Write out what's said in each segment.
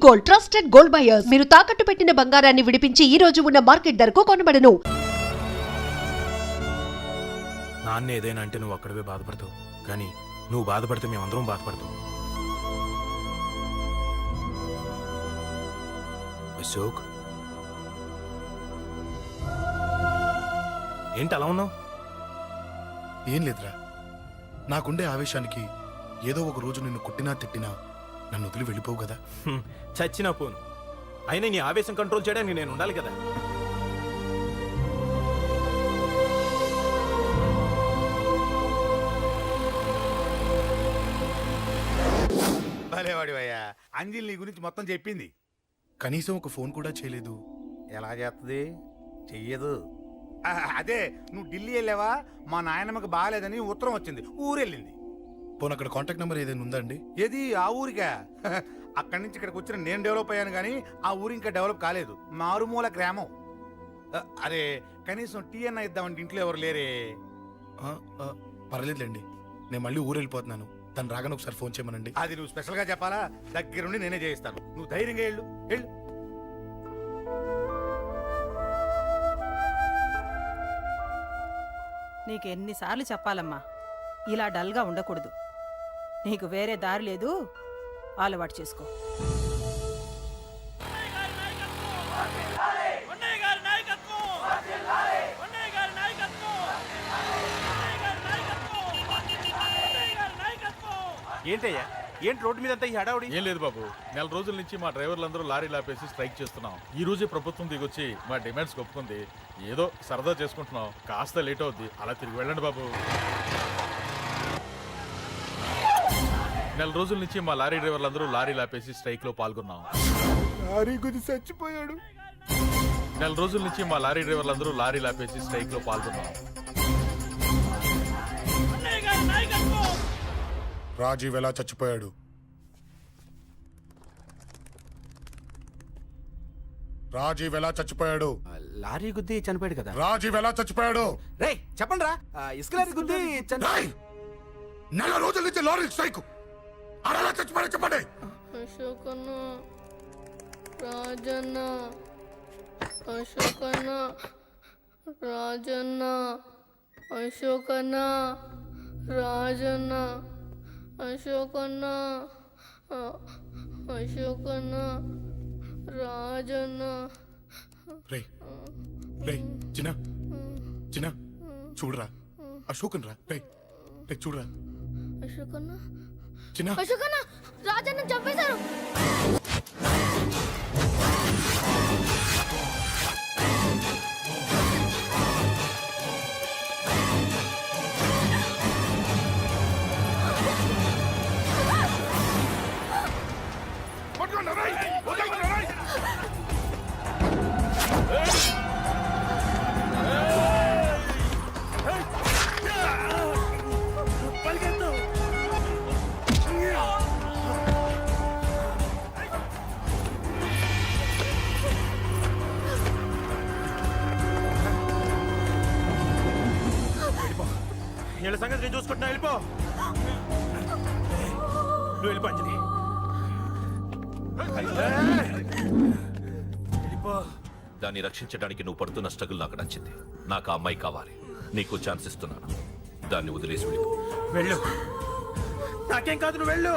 Gold, trusted gold buyers. మీరు తాకట్టు పెట్టిన బంగారాన్ని విడిపించి ఈ రోజు ఉన్న మార్కెట్ ధరకు కొనబడను. నాన్న ఏదైనా అంటే నువ్వు అక్కడవే బాధపడతావు, కానీ నువ్వు బాధపడితే మేమందరం బాధపడతాం. అశోక్, ఏంటి అలా ఉన్నావు? ఏం లేదురా, నాకుండే ఆవేశానికి ఏదో ఒక రోజు నిన్ను కొట్టినా తిట్టినా నన్ను వదిలి వెళ్ళిపోవు కదా. చచ్చినా పోను, అయినా నీ ఆవేశం కంట్రోల్ చేయడానికి నేను ఉండాలి కదా. భలేవాడివయ్యా, అంజలి నీ గురించి మొత్తం చెప్పింది. కనీసం ఒక ఫోన్ కూడా చేయలేదు. ఎలా చేస్తుంది? చెయ్యదు. అదే నువ్వు ఢిల్లీ వెళ్ళావా, మా నాయనమ్మకి బాగాలేదని ఉత్తరం వచ్చింది, ఊరెళ్ళింది. పోనీ అక్కడ కాంటాక్ట్ నెంబర్ ఏదైనా ఉందా అండి? ఏది ఆ ఊరికా? అక్కడి నుంచి ఇక్కడికి వచ్చిన నేను డెవలప్ అయ్యాను కానీ ఆ ఊరు ఇంకా డెవలప్ కాలేదు, మారుమూల గ్రామం. అరే కనీసం టీ అన్న ఇద్దామంటే ఇంట్లో ఎవరు లేరే. పర్లేదులేండి, నేను మళ్ళీ ఊరు వెళ్ళిపోతున్నాను. తను రాగానే ఒకసారి ఫోన్ చేయమనండి. అది నువ్వు స్పెషల్గా చెప్పాలా? దగ్గరుండి నేనే చేయిస్తాను, నువ్వు ధైర్యంగా వెళ్ళు వెళ్ళు. నీకెన్నిసార్లు చెప్పాలమ్మా, ఇలా డల్గా ఉండకూడదు. నీకు వేరే దారి లేదు, అలవాటు చేసుకో. ఏంటయ్యా, ఏంటి రోడ్డు మీద అంతా ఈ హడావుడి? ఏం లేదు బాబు, నెల రోజుల నుంచి మా డ్రైవర్లందరూ లారీ లాపేసి స్ట్రైక్ చేస్తున్నాం. ఈ రోజే ప్రభుత్వం దిగొచ్చి మా డిమాండ్స్ ఒప్పుకుంది. ఏదో సరదా చేసుకుంటున్నాం, కాస్త లేట్ అవుద్ది, అలా తిరిగి వెళ్ళండి బాబు. నెల రోజుల నుంచి మా లారీ డ్రైవర్లందరూ లారీ లాపేసి స్ట్రైక్ లో పాల్గొన్నాం. లారీ గుద్ది చచ్చిపోయాడు. నెల రోజుల నుంచి మా లారీ డ్రైవర్లందరూ లారీ లాపేసి స్ట్రైక్ లో పాల్గొన్నాం. రాజీవ్ ఎలా చచ్చిపోయాడు? రాజీవ్ ఎలా చచ్చిపోయాడు? లారీ గుద్ది చనిపోయాడు కదా. రాజీవ్ ఎలా చచ్చిపోయాడు? రే చెప్పండి రా, ఇసుక లారీ గుద్ది రేయ్! నెల రోజుల నుంచి లారీ స్ట్రైక్, అలా చచ్చిపోయాడు చెప్పండి. అశోకన్న, రాజన్న, అశోకన్న, రాజన్న, అశోకన్న, రాజన్న, అశోకన్న, అశోకన్న, రాజన్న. రే రే చిన్న చిన్న చూడరా, అశోకన్ రా. రే రే చూడరా, అశోకన్న, చిన్న అశోకన్న, రాజన్న చంపేశారు. వీళ్ళ సంగతి నేను చూసుకుంటున్నా, వెళ్ళిపో. నువ్వు వెళ్ళిపో అంజలి, వెళ్ళిపో. దాన్ని రక్షించడానికి నువ్వు పడుతున్న స్ట్రగుల్ నాకు నచ్చింది. నాకు ఆ అమ్మాయి కావాలి, నీకు ఛాన్స్ ఇస్తున్నాను. దాన్ని వదిలేసి వెళ్ళిపో. వెళ్ళు, నాకేం కాదు, నువ్వు వెళ్ళు.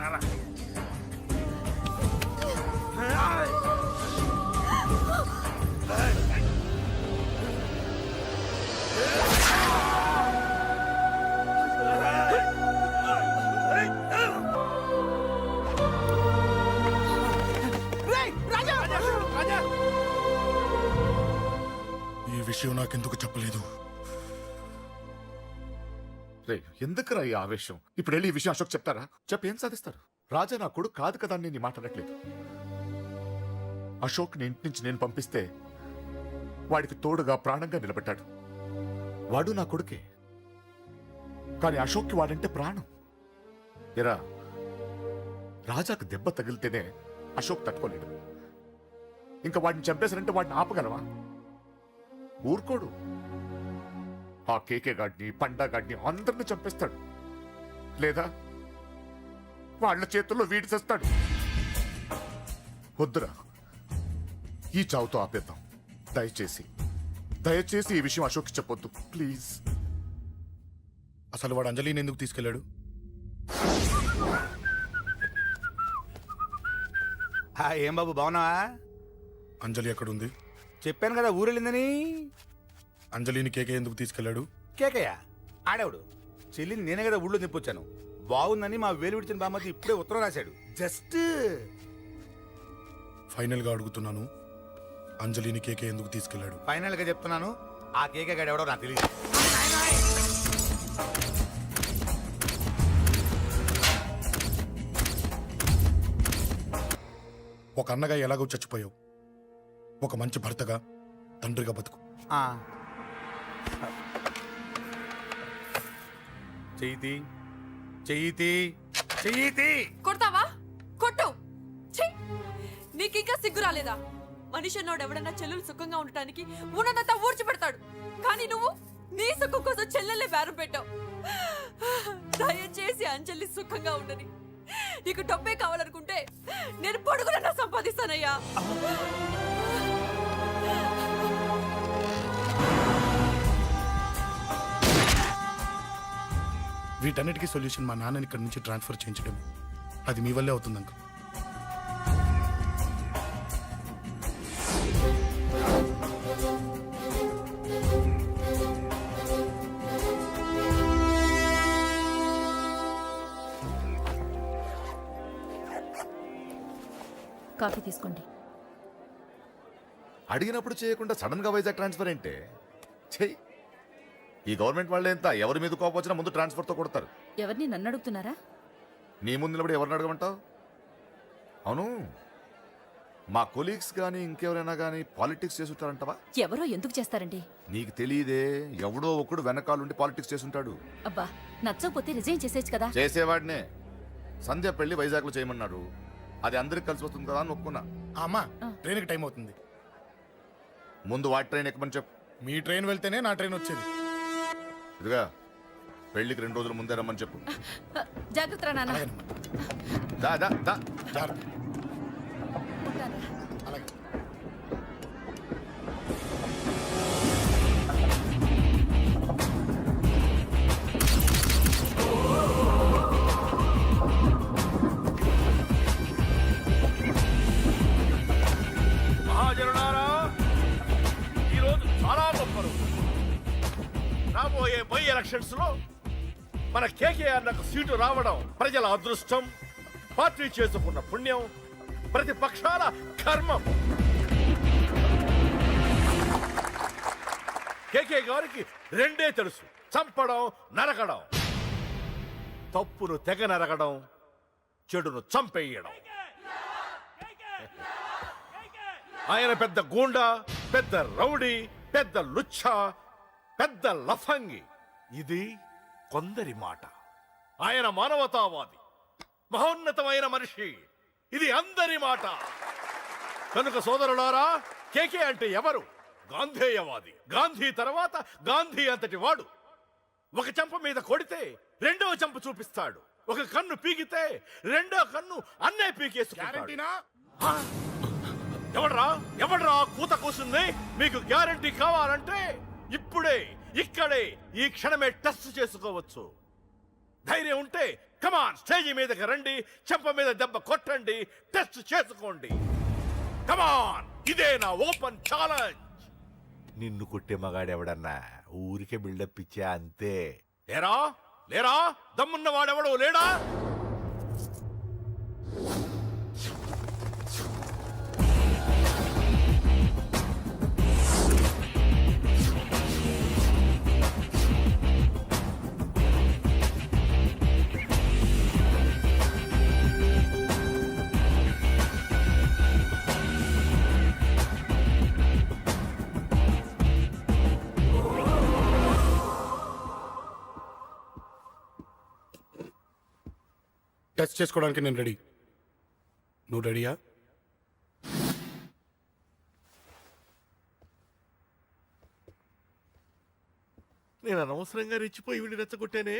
రారా. ఈ విషయం నాకెందుకు చెప్పలేదు? ఎందుకురా ఈ ఆవేశం? ఇప్పుడు వెళ్ళి ఈ విషయం అశోక్ చెప్తారా? చెప్పి ఏం సాధిస్తారు? రాజా నా కొడుకు కాదు కదా అని నీ మాట్లాడట్లేదు. అశోక్ ని ఇంటి నుంచి నేను పంపిస్తే వాడికి తోడుగా ప్రాణంగా నిలబెట్టాడు. వాడు నా కొడుకే, కానీ అశోక్కి వాడంటే ప్రాణం. ఎరా, రాజాకు దెబ్బ తగిలితేనే అశోక్ తట్టుకోలేడు. ఇంకా వాడిని చంపేశారంటే వాడిని ఆపగలవా? ఊరుకోడు. ఆ కేకే గాడిని, పండా గాడిని అందరిని చంపేస్తాడు. లేదా వాళ్ళ చేతుల్లో వీడి చేస్తాడు. వద్దురా, ఈ చావుతో ఆపేద్దాం. దయచేసి దయచేసి ఈ విషయం అశోక్కి చెప్పొద్దు ప్లీజ్. అసలు వాడు అంజలిని ఎందుకు తీసుకెళ్ళాడు? ఏం బాబు బాగున్నావా? అంజలి ఎక్కడుంది? చెప్పాను కదా ఊరెళ్ళిందని. అంజలిని కేకే ఎందుకు తీసుకెళ్ళాడు? కేకయ్య ఆడేవుడు చెల్లిని నేనే కదా ఊళ్ళో నిప్పొచ్చాను. బాగుందని మా వేలు విడిచిన బామ్మది ఇప్పుడే ఉత్తరం రాశాడు. జస్ట్ ఫైనల్ గా అడుగుతున్నాను, అంజలిని కేకే ఎందుకు తీసుకెళ్ళాడు? ఫైనల్ గా చెప్తున్నాను, ఆ కేకే గాడు ఎవడో నాకు తెలియదు. ఒక అన్నగా ఎలాగో చచ్చిపోయావు, ఒక మంచి భర్తగా తండ్రిగా బతుకు. చెయ్యితి చెయ్యితి చెయ్యితి. కొడతావా? కొట్టు. ఛీ! నీకింకా సిగ్గు రాలేదా? మనిషి అన్నోడు ఎవడన్నా చెల్లెలు సుఖంగా ఉండటానికి ఉన్నదంతా ఊడ్చిపెడతాడు. కానీ నువ్వు నీ సుఖం కోసం చెల్లెల్లే బేరం పెట్టావు. దయచేసి అంజలి సుఖంగా ఉండని. నీకు డబ్బే కావాలనుకుంటే నేను పొడుగునన్నా సంపాదిస్తానయ్యా. వీటన్నిటికీ సొల్యూషన్ మా నాన్నని ఇక్కడి నుంచి ట్రాన్స్ఫర్ చేయించడం. అది మీ వల్లే అవుతుంది అంకుల్. కాఫీ తీసుకోండి. అడిగినప్పుడు చేయకుండా సడన్ గా వైజాగ్ ట్రాన్స్ఫర్ ఏంటే? చెయ్యి. ఈ గవర్నమెంట్ వాళ్ళే ఎంత ఎవరి మీద కోపం వచ్చినా ముందు ట్రాన్స్ఫర్తో కొడతారు. ఎవరిని నన్ను అడుగుతున్నారా? నీ ముందు నిలబడి ఎవరిని అడగమంటావు? అవును, మా కొలీగ్స్ కానీ ఇంకెవరైనా కానీ పాలిటిక్స్ చేస్తుంటారంటవా? ఎవరో ఎందుకు చేస్తారండి? నీకు తెలియదే, ఎవడో ఒకడు వెనకాలండి పాలిటిక్స్ చేస్తుంటాడు. అబ్బా, నచ్చకపోతే రిజైన్ చేసేయచ్చు కదా. చేసేవాడినే. సంధ్య పెళ్లి వైజాగ్లో చేయమన్నాడు. అది అందరికి కలిసి వస్తుంది కదా అని ఒప్పుకున్నా. అమ్మా, ట్రైన్కి టైం అవుతుంది. ముందు వాటి ట్రైన్ ఎక్కమని చెప్పు. మీ ట్రైన్ వెళ్తేనే నా ట్రైన్ వచ్చేది. ఇదిగా పెళ్లికి 2 రోజుల ముందే రమ్మని చెప్పు. జాగ్రత్త నాన్న. అలాగేనమ్మా. దా దా దా. జాగ్రత్త. అలాగే. మహాజనులారా, ఈరోజు చాలా గొప్ప రోజు. రాబోయే బై ఎలక్షన్స్ లో మన కేకేఆర్ నాకు సీటు రావడం ప్రజల అదృష్టం, పార్టీ చేసుకున్న పుణ్యం, ప్రతిపక్షాల కర్మం. కేకే గారికి రెండే తెలుసు: చంపడం, నరకడం. తప్పును తెగ నరకడం, చెడును చంపేయడం. ఆయన పెద్ద గూండా, పెద్ద రౌడీ, పెద్ద లుచ్చ, పెద్ద లఫంగి. ఇది కొందరి మాట. ఆయన మానవతావాది, మహోన్నతమైన మనిషి. ఇది అందరి మాట. కనుక సోదరులారా, కేకే అంటే ఎవరు? గాంధేయవాది. గాంధీ తర్వాత గాంధీ అంతటి వాడు. ఒక చెంప మీద కొడితే రెండవ చెంప చూపిస్తాడు. ఒక కన్ను పీకితే రెండో కన్ను అన్నే పీకేసుకుంటాడు. ఎవడ్రా కూత కూసింది? మీకు గ్యారంటీ కావాలంటే ఇప్పుడే ఇక్కడే ఈ క్షణమే టెస్ట్ చేసుకోవచ్చు. ధైర్యం ఉంటే కమాన్, స్టేజీ మీదకి రండి, చెంప మీద దెబ్బ కొట్టండి, టెస్ట్ చేసుకోండి. కమాన్, ఇదే నా ఓపెన్ ఛాలెంజ్. నిన్ను కొట్టే మగాడెవడన్నా ఊరికే బిల్డప్ ఇచ్చా అంతే. లేరా దమ్మున్న వాడెవడో లేడా? టెస్ట్ చేసుకోవడానికి నేను రెడీ. నువ్వు రెడీయా? నేను అనవసరంగా రెచ్చిపోయి వీడిని రెచ్చగొట్టానే.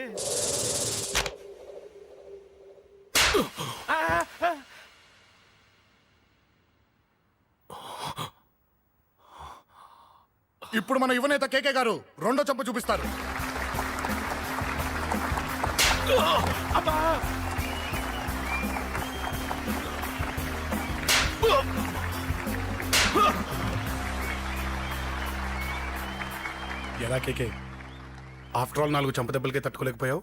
ఇప్పుడు మన యువనేత కేకే గారు రెండో చంప చూపిస్తారు. ఎలా కేకే, ఆఫ్టర్ ఆల్ 4 చంప దెబ్బలకే తట్టుకోలేకపోయావు?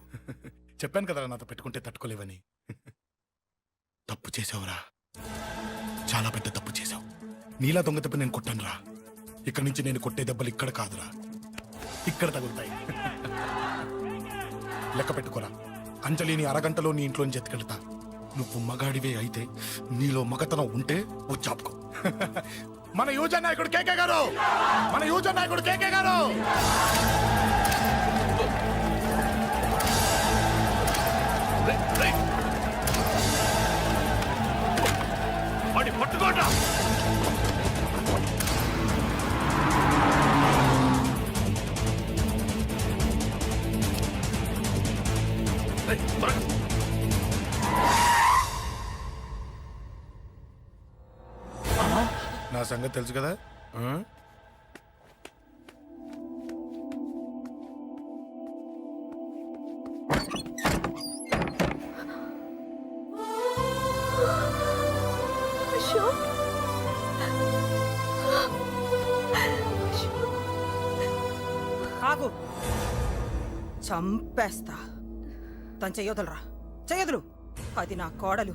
చెప్పాను కదా నాతో పెట్టుకుంటే తట్టుకోలేవని. తప్పు చేసావురా, చాలా పెద్ద తప్పు చేసావు. నీలా దొంగ దెబ్బ నేను కొట్టానురా. ఇక్కడి నుంచి నేను కొట్టే దెబ్బలు ఇక్కడ కాదురా, ఇక్కడ తగులుతాయి. లెక్క పెట్టుకోరా, అంజలిని అరగంటలో నీ ఇంట్లోంచి ఎత్తుకెళ్తా. నువ్వు మగాడివే అయితే, నీలో మగతనం ఉంటే వచ్చాపుకో. మన యువజన నాయకుడు కేకే గారు, మన యువజన నాయకుడు కేకే గారు. పట్టుకోండి. నా సంగతి తెలుసు కదా. ఆగు, చంపేస్తా. తను చెయ్యొదలరా, చెయ్యదులు. అది నా కోడలు,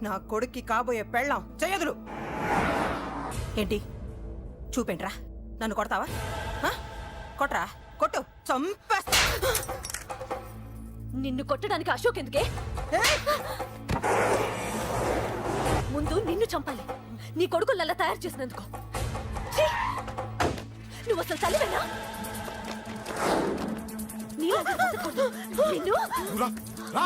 నా కొడుక్కి కాబోయే పెళ్ళాం. చెయ్యదులు. ఏంటి చూపేంట్రా? నన్ను కొడతావా? కొట్రా, కొట్టు, చంపేస్తా. నిన్ను కొట్టడానికి అశోక్ ఎందుకే? ముందు నిన్ను చంపాలి, నీ కొడుకులల్లా తయారు చేసినందుకు. ఛీ! నువ్వు అసలు చలివేనా? నిన్ను రా, రా.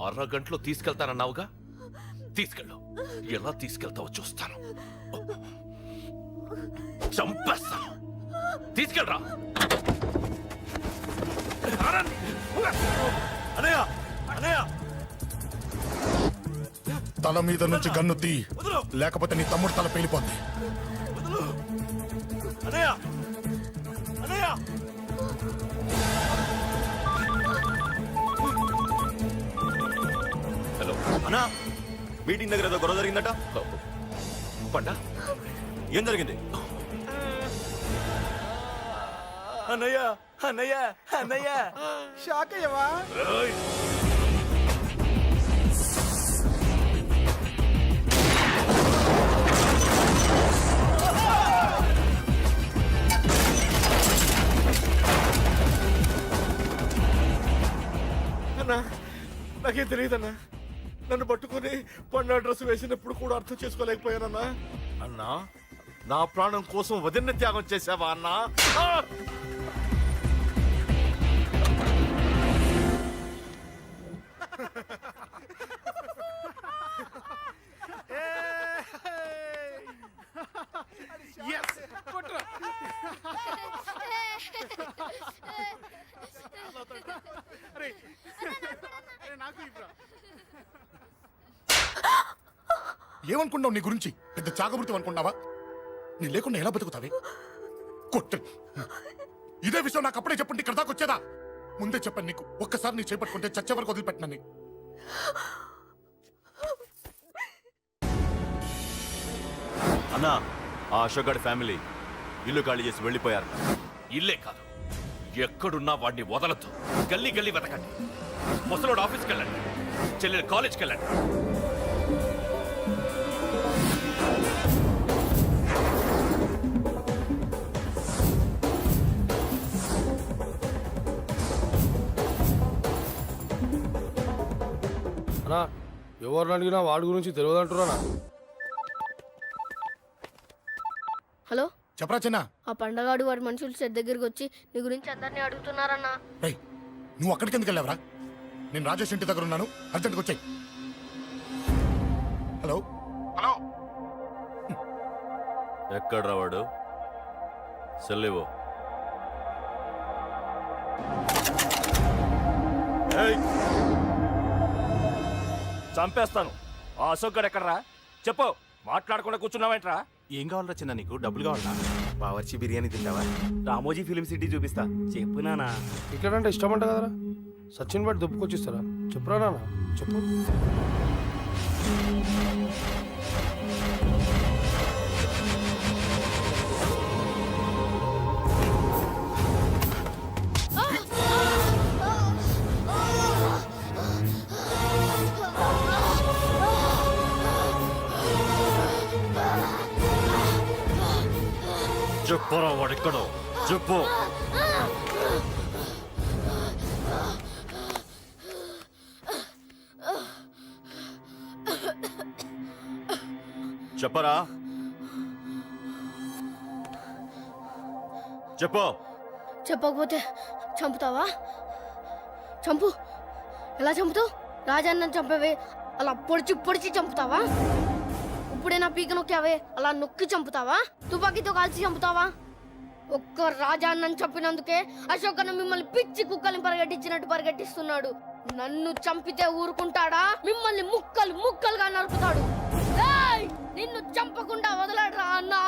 అరగంటలో తీసుకెళ్తానన్నావుగా, తీసుకెళ్ళు. ఎలా తీసుకెళ్తావో చూస్తాను. చంపేస్తాను. తీసుకెళ్ళరా. అనయ్య, అనయ్య, తల మీద నుంచి గన్ను తీ, లేకపోతే నీ తమ్ముడు తల పేలిపోద్ది. అనయ్య, అనయ్య. హలో అన్నా, మీటింగ్ దగ్గర ఏదో గొడవ జరిగిందట. పండా, ఏం జరిగింది? అన్నయ్య, అన్నయ్య, అన్నయ్య. షాక్ అయ్యవా? అన్నా, నాకేం తెలియదన్నా. నన్ను పట్టుకుని పండు డ్రెస్ వేసినప్పుడు కూడా అర్థం చేసుకోలేకపోయానన్నా. అన్నా, నా ప్రాణం కోసం వదిన త్యాగం చేసావా అన్నా? ఏమనుకున్నావు నీ గురించి? పెద్ద చాగమృతం అనుకున్నావా? నీ లేకుండా ఎలా బతుకుతావే? కొట్టు. ఇదే విషయం నాకు అప్పుడే చెప్పండి, ఇక్కడ దాకా వచ్చేదా? ముందే చెప్పాను నీకు, ఒక్కసారి నీ చేపట్టుకుంటే చచ్చే వరకు వదిలిపెట్టినని. అన్నా, ఆ అశోక్ గారి ఫ్యామిలీ ఇల్లు ఖాళీ చేసి వెళ్ళిపోయారు. ఇల్లే కాదు, ఎక్కడున్నా వాడిని వదలద్దు. గల్లీ గల్లీ వెతకండి. ముసలోడు ఆఫీస్కి వెళ్ళండి, చెల్లెలు కాలేజ్కి వెళ్ళండి. అన్నా ఎవరిని అడిగినా వాడి గురించి తెలియదు అంటున్నా. హలో, చెప్పరా చిన్న. ఆ పండగాడు వాడి మనుషులు సెట్ దగ్గరికి వచ్చి నీ గురించి అందరినీ అడుగుతున్నారన్నా. రేయ్, నువ్వు అక్కడికి ఎందుకు వెళ్ళావరా? నేను రాజేష్ ఇంటి దగ్గర ఉన్నాను, అర్జెంట్గా వచ్చాయి. హలో హలో, ఎక్కడ వాడు? సెల్లివో. చంపేస్తాను. ఆ అశోక్ గడు ఎక్కడరా? చెప్పు. మాట్లాడకుండా కూర్చున్నావేంట్రా? ఏం కావాలరా చిన్న? నీకు డబ్బులు కావాలా? బావర్చి బిర్యానీ తింటావా? రామోజీ ఫిలిం సిటీ చూపిస్తా. చెప్పు నానా. టికెట్ అంటే ఇష్టం అంట కదరా, సచిన్ బట్టి దుప్పుకొచ్చిస్తారా? చెప్పురా నాన్న, చెప్పు. చెప్పరా వాడెక్కడో చెప్పు. చెప్పరా, చెప్పు. చెప్పకపోతే చంపుతావా? చంపు. ఎలా చంపుతావు? రాజాన్న చంపవే అలా పొడిచి పొడిచి చంపుతావా? ఇప్పుడే నా పీక నొక్కావే అలా నొక్కి చంపుతావా? తుపాకీతో కాల్చి చంపుతావా? ఒక్క రాజాన్నని చంపినందుకే అశోక్ అన్న మిమ్మల్ని పిచ్చి కుక్కల్ని పరిగెట్టించినట్టు పరిగెట్టిస్తున్నాడు. నన్ను చంపితే ఊరుకుంటాడా? మిమ్మల్ని ముక్కలు ముక్కలుగా నరుకుతాడు. నిన్ను చంపకుండా వదలడరా అన్నా.